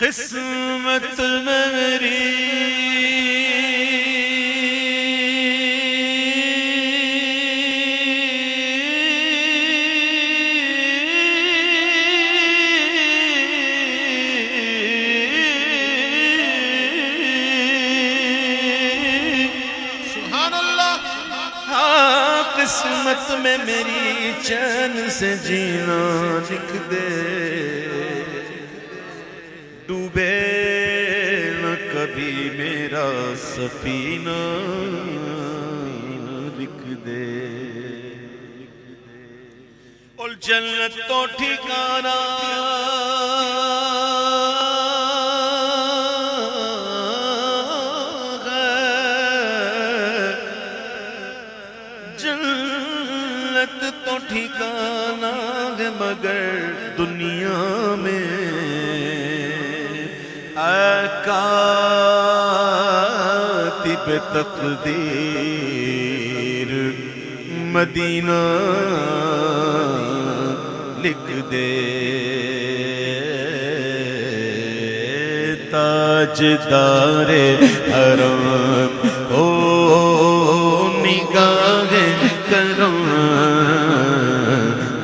قسمت میں میری سبحان اللہ ہاں قسمت میں میری چین سے جینا لکھ دے ڈوبے نہ کبھی میرا سفینہ لکھ دے اور جنت تو ٹھکانا جنت تو ٹھکانا ہے مگر دنیا میں اے کاتب تقدیر مدینہ لکھ دے تاجدار حرم او نگاہ کرم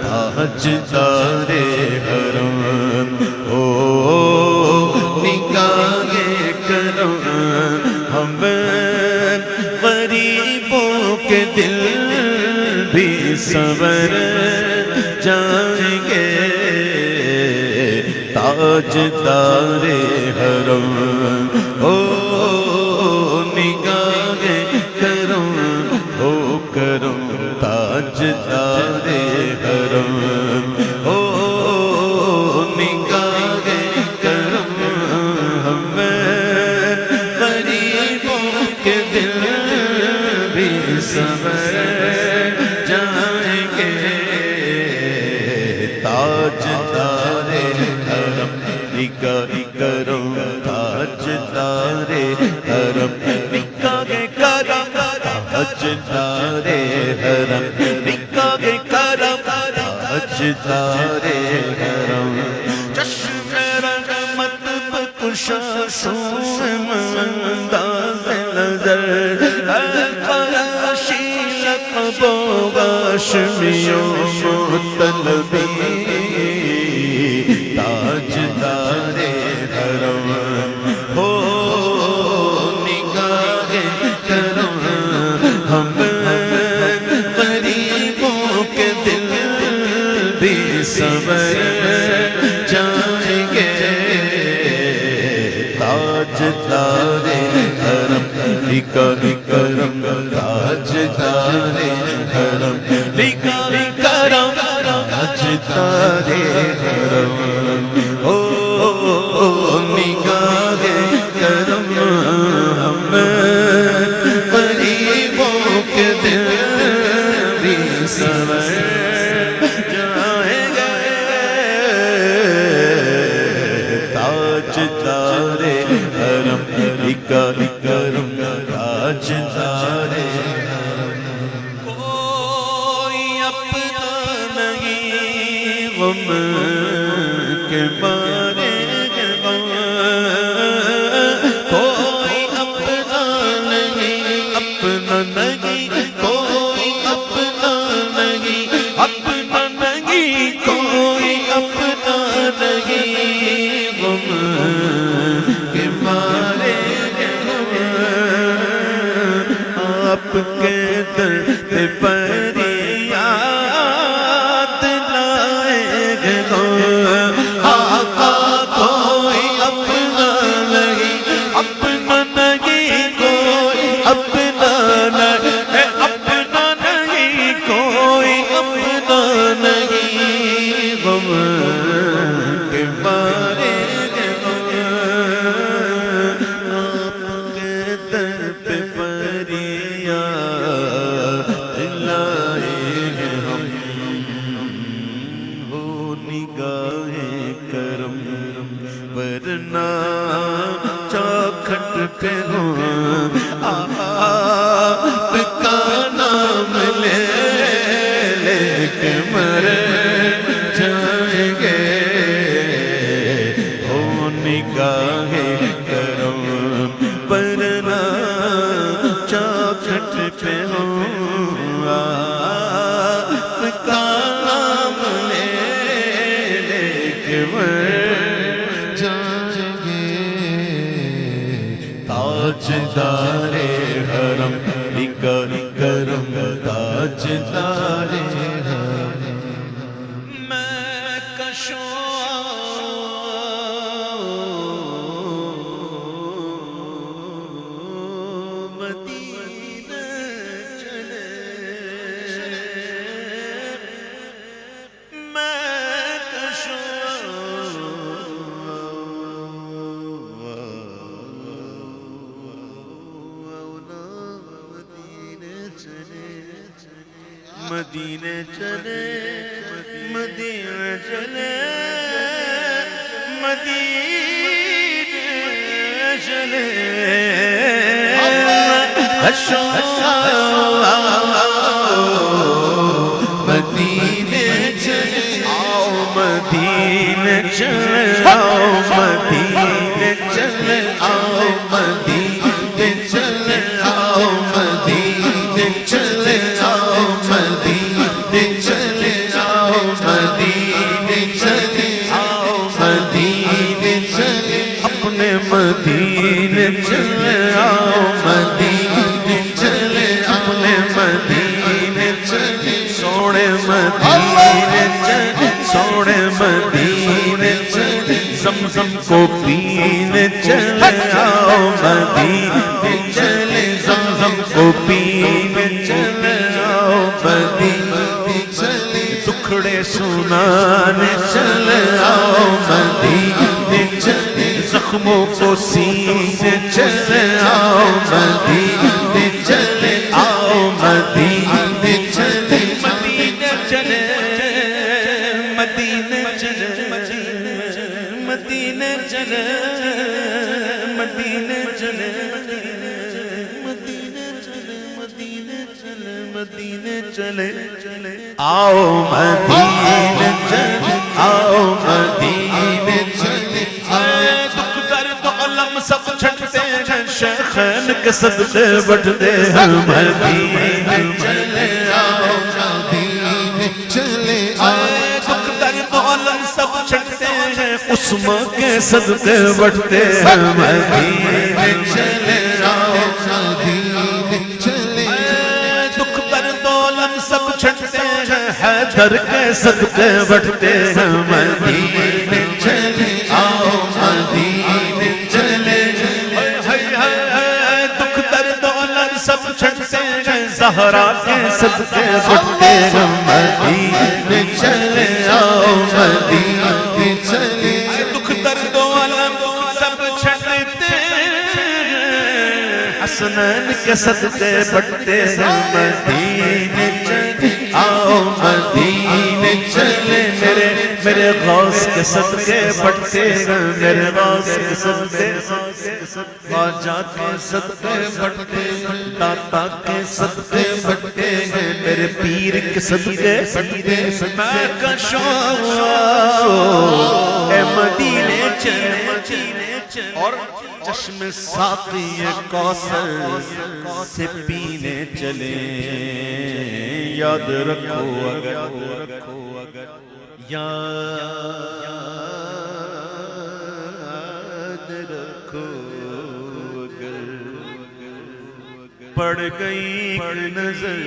تاجدار حرم او نگاہ کرم ہم غریبوں کے دل بھی سنور جائیں گے تاجدار حرم او نگاہ کرم او کرم تاجدار حرم او نگاہ کرم ہم غریبوں کے دل بھی سنور جائیں گے تاجدار حرم نگاہ کرم تاجدار حرم نگاہ کرم تاجدار حرم نگاہ کرم تاجدار حرم چشم رحمت بکشا سوم انداز نظر قراشی لقب و غاشمی و مطلبی تاجدار حرم ہو نگاہ کرم ہم غریبوں کے دل بھی سنور جائیں گے تاجدار حرم نگاہ کرم تاجدار حرم نگاہ کرم تاجدار حرم او نگاہ کرم ہم غریبوں کے دل بھی سنور جائیں گے تاجدار حرم نگاہ کرم تاجدار حرم کوئی اپنا نہیں غم کے مارے غم کوئی اپنا نہیں اپنا نہیں کوئی اپنا نہیں اپنا نہیں کوئی اپنا نہیں غم کے مارے غم آپ کے در پہ فریاد لائے گے آقا کوئی اپنا نہیں اپنا نہیں کوئی اپنا نہیں اپنا نہیں کوئی اپنا نہیں غم کے مارے غم آپ کے در پہ فریاد لائے گے ہم ہو نگاہ کرم ورنہ چوکھٹ پہ ہوں آپ کا نام لے لے کے مر جائیں گے ہو نگاہ نگاہ کرم ورنہ چوکھٹ پہ ہوں آپ کا نام لے کے مر جائیں گے تاجدار حرم نگاہ کرم تاجدار حرم میں کشوں مدینے چلے مدینے چلے مدینے چلے مدینے چلے آؤ مدینے چلے آؤ مدینے چلے آؤ مدینے چلے آؤ مدینے چلے آؤ مدینے چلے آؤ مدینے چلے آؤ مدینے چلے اپنے مدینے چلے آؤ مدینے چلے اپنے مدینے چلے سونے مدینے چلے سونے مدینے چلے زمزم کو پینے چلے آؤ مدینے چلے زمزم کو پینے چلے آؤ مدینے چلے دکھڑے سنانے چلے آؤ مدینے چلے زخموں کو سینے چلے آؤ مدینے چلے آؤ مدینے چلے مدینے چلے مدینے چلے مدینے چلے مدینے چلے مدینے چلے آؤ مدینے چلے آؤ مدینے چلے دکھ درد علم سب چھٹتے ہیں شیخین کے صدقے بڑھتے ہیں مدینے چلے آؤ مدینے چلے دکھ درد علم سب چھٹتے ہیں عثمان کے صدقے بڑھتے ہیں مدینے چلے آؤ مدینے چلے سب چھٹتے ہیں حیدر کے صدقے بڑھتے ہیں مدینے چلے آؤ مدینے چلے دکھ درد علم سب چھٹتے ہیں زہرا کے صدقے بڑھتے ہیں مدینے چلے آؤ مدینے چلے دکھ درد علم سب چھٹتے حسنین کے صدقے بڑھتے ہیں مدینے چلے آؤ مدینے چلے میرے غوث کے صدقے بڑھتے ہیں میرے غوث کے صدقے خواجہ کے صدقے بڑھتے ہیں داتا کے صدقے بڑھتے ہیں میرے پیر کے صدقے میں کشوں اے مدینے چلے اور چشم ساقی کوثر سے پینے چلے یاد رکھو اگر یاد رکھو اگر پڑ گئی نظر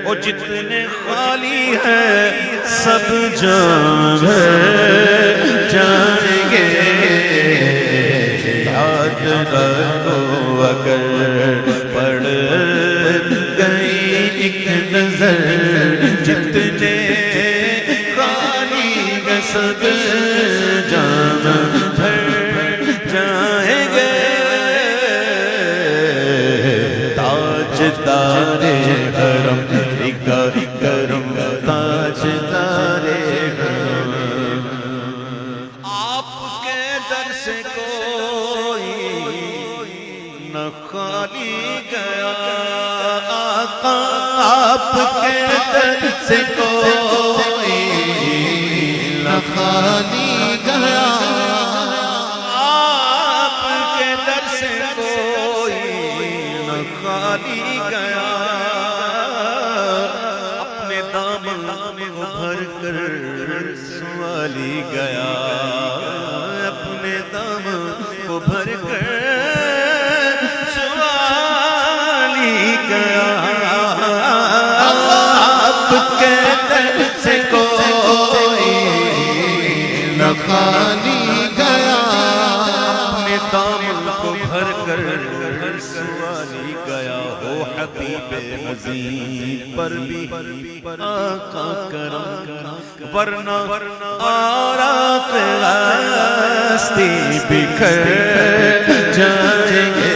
وہ جتنے خالی ہے سب جائیں گے یاد رکھو اگر پڑ گئی ایک نظر جتنے خالی ہے سب جائیں گے تاجدار حرم نگاہ کرم تاجدار حرم آپ کے در سے کوئی نہ خالی گیا آقا آپ کے در سے کوئی نہ خالی گیا سوالی گیا اپنے دامن کو بھر کر سوالی گیا ہو حبیب عظیم پر بھی آقا کرم ورنہ آراق ہستی بکھر جائیں گے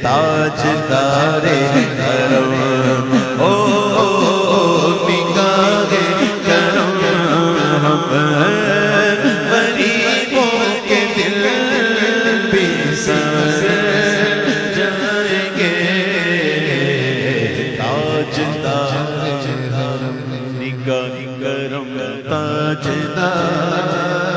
تاجدار کرم نگاہ کرم ہم غریبوں کے دل بھی سر جائیں گے تاجدار کرم نگاہ کرم تاجدار